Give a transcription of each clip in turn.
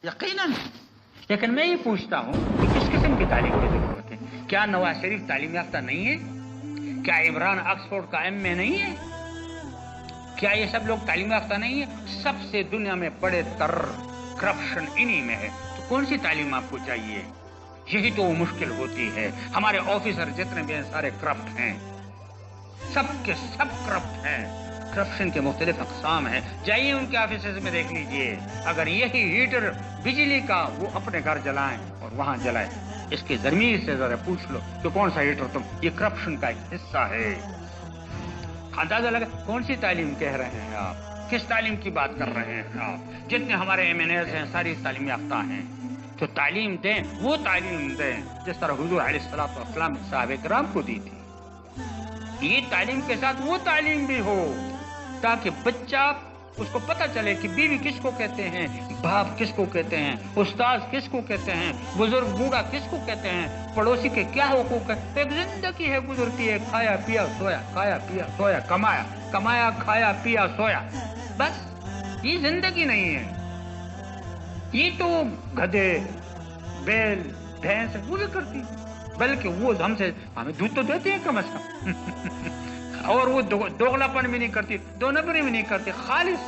यकीनन। लेकिन मैं ये पूछता हूँ कि किस किस्म की तालीम की जरूरत है? क्या नवाज शरीफ तालीम याफ्ता नहीं है? क्या इमरान ऑक्सफोर्ड का MA नहीं है? क्या ये सब लोग तालीम याफ्ता नहीं है? सबसे दुनिया में बड़े तर करप्शन इन्हीं में है। तो कौन सी तालीम आपको चाहिए? यही तो मुश्किल होती है। हमारे ऑफिसर जितने भी हैं सारे करप्ट हैं, सब के सब करप्ट हैं। करप्शन के मुख्तलिफ अक़साम हैं। जाइए उनके ऑफिस में देख लीजिए। अगर यही हीटर बिजली का वो अपने घर जलाएं और वहां जलाएं, इसके ज़मीर से जरा पूछ लो कि कौन सा हीटर तुम, ये करप्शन का एक हिस्सा है। अंदाजा लगा कौन सी तालीम कह रहे हैं आप? किस तालीम की बात कर रहे हैं आप? जितने हमारे MNAs हैं सारी तालीम याफ्ता हैं। तो तालीम दें, वो तालीम दें जिस तरह हुजूर अलैहिस्सलातु वस्सलाम ने साहबे किराम को दी थी। ये तालीम के साथ वो तालीम भी हो ताकि बच्चा उसको पता चले कि बीवी किसको कहते हैं, बाप किसको कहते हैं, उस्ताद किसको कहते हैं, बुजुर्ग बूढ़ा किसको कहते हैं, पड़ोसी के क्या हुकूक है। एक जिंदगी है गुजरती है, खाया पिया सोया, खाया पिया सोया, कमाया कमाया खाया पिया सोया, बस ये जिंदगी नहीं है। ये तो गधे बैल भैंस वो भी करती, बल्कि वो हमसे हमें दूध तो देते हैं कम से कम और वो दोगलापन भी नहीं करती, दो नंबरी भी नहीं करती, खालिस।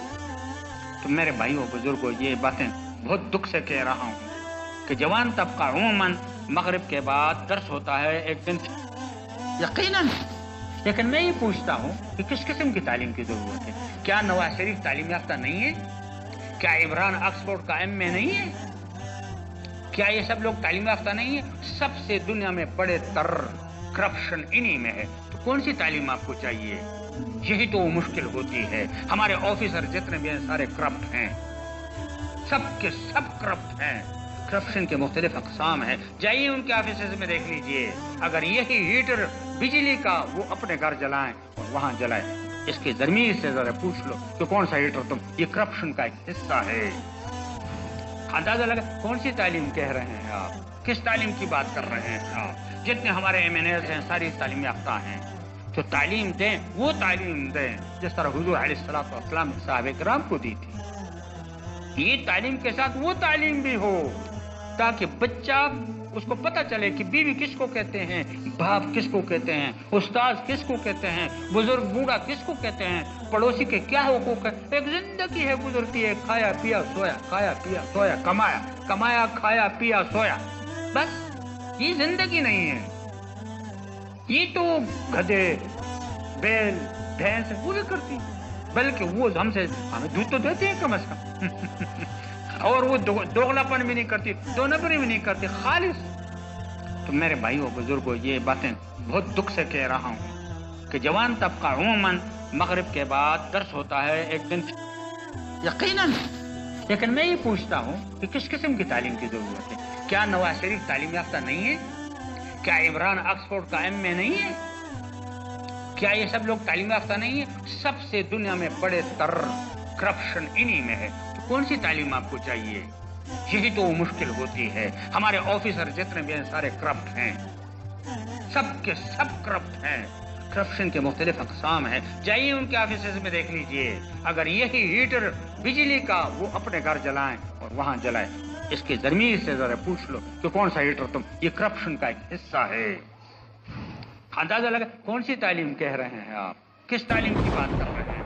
तो मेरे भाइयों बुजुर्गों, ये बातें बहुत दुख से कह रहा हूँ कि जवान तबका उमूमन मगरिब के बाद दर्स होता है एक दिन, यकीनन। लेकिन मैं ये पूछता हूँ कि किस किस्म की तालीम की जरूरत है? क्या नवाज शरीफ तालीम याफ्ता नहीं है? क्या इमरान ऑक्सफोर्ड का MA नहीं है? क्या ये सब लोग तालीम याफ्ता नहीं है? सबसे दुनिया में बड़े तर करप्शन इन्हीं में है। तो कौन सी तालीम आपको चाहिए? यही तो मुश्किल होती है। हमारे ऑफिसर जितने भी हैं सारे करप्ट हैं, सब के सब करप्ट हैं। करप्शन के मुख्तलिफ अक़साम हैं। जाइए उनके ऑफिस में देख लीजिए। अगर यही हीटर बिजली का वो अपने घर जलाएं और वहां जलाएं, इसके ज़मीर से जरा पूछ लो कि कौन सा हीटर तुम, ये करप्शन का एक हिस्सा है। अंदाजा लगा कौन सी तालीम कह रहे हैं आप? किस तालीम की बात कर रहे हैं आप? जितने हमारे MNAs हैं सारी तालीम याफ्ता हैं। तो तालीम दें, वो तालीम दें जिस तरह हुजूर अलैहिस्सलातु वस्सलाम ने साहबे किराम को दी थी। ये तालीम के साथ वो तालीम भी हो ताकि बच्चा उसको पता चले कि बीवी किसको कहते हैं, बाप किसको कहते हैं, उस्ताद किसको कहते हैं, बुजुर्ग बूढ़ा किसको कहते हैं, पड़ोसी के क्या हुकूक है। एक जिंदगी है गुजरती है, खाया पिया सोया, खाया पिया सोया, कमाया कमाया खाया पिया सोया, बस ये जिंदगी नहीं है। ये तो गधे बैल भैंस वो भी करती, बल्कि वो हमसे हमें दूध तो देते हैं कम से कम और वो दोगलापन भी नहीं करती, दो नंबरी भी नहीं करती, खालिस। तो मेरे भाइयों बुजुर्गों, ये बातें बहुत दुख से कह रहा हूँ कि जवान तबका उमूमन मगरिब के बाद दर्स होता है एक दिन, यकीनन। लेकिन मैं ये पूछता हूँ कि किस किस्म की तालीम की जरूरत है? क्या नवाज शरीफ तालीम याफ्ता नहीं है? क्या इमरान ऑक्सफोर्ड का MA नहीं है? क्या ये सब लोग तालीम याफ्ता नहीं है? सबसे दुनिया में बड़े तर करप्शन इन्हीं में है। तो कौन सी तालीम आपको चाहिए? यही तो मुश्किल होती है। हमारे ऑफिसर जितने भी हैं सारे करप्ट हैं, सब के सब करप्ट हैं। करप्शन के मुख्तलिफ अक़साम हैं। जाइए उनके ऑफिस में देख लीजिए। अगर यही हीटर बिजली का वो अपने घर जलाएं और वहां जलाएं, इसके ज़मीर से जरा पूछ लो कि कौन सा हीटर तुम, ये करप्शन का एक हिस्सा है। अंदाजा लगा कौन सी तालीम कह रहे हैं आप? किस तालीम की बात कर रहे हैं?